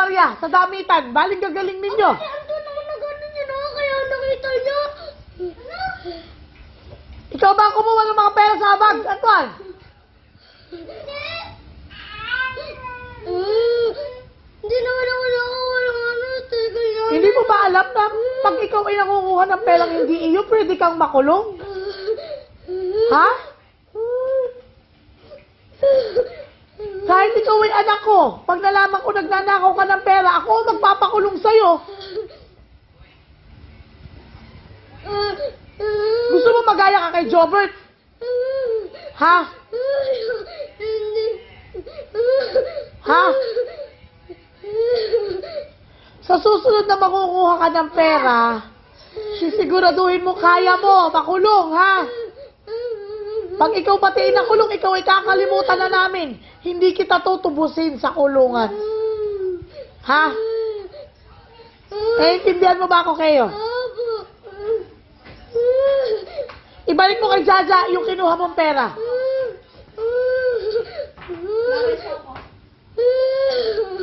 Maria, sa damitan. Baling gagaling ninyo. Ando naman na gano'n yun, ha? Kaya nakita niya. Ikaw ba ang kumuha ng mga pera sa bag, Antoine? Hindi naman ako nakakuha ng ano, teka yan. Hindi mo ba alam na pag ikaw ay nakukuha ng perang hindi iyo, pwede kang makulong? Ha? Kahit ikaw ay anak ko, pag nalaman ko nagnanakaw ka ng pera, ako ang magpapakulong sa'yo. Gusto mo magaya ka kay Jobert? Ha? Ha? Sa susunod na makukuha ka ng pera, sisiguraduhin mo kaya mo, makulong, ha? Pag ikaw pati nakulong, ikaw ay kakalimutan na namin. Hindi kita tutubusin sa kulungan. Ha? Naiintindihan mo ba ako kayo? Ibalik mo kay Jaja yung kinuha mong pera.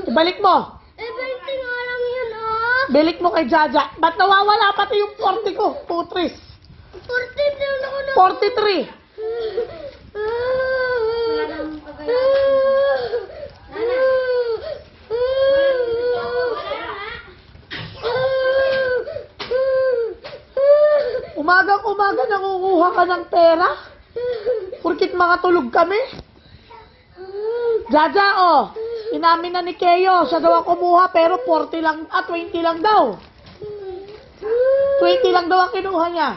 Ibalik mo. 20 nga lang yun, ha? Balik mo kay Jaja. Ba't nawawala pati yung 40 ko? Putris. 14 lang ako na. 43. Umagang-umaga nangunguha ka ng pera? Porkit mga tulog kami? Jaja, oh. Inamin na ni Keo. Siya daw ang kumuha pero 40 lang, 20 lang daw. 20 lang daw ang kinuha niya.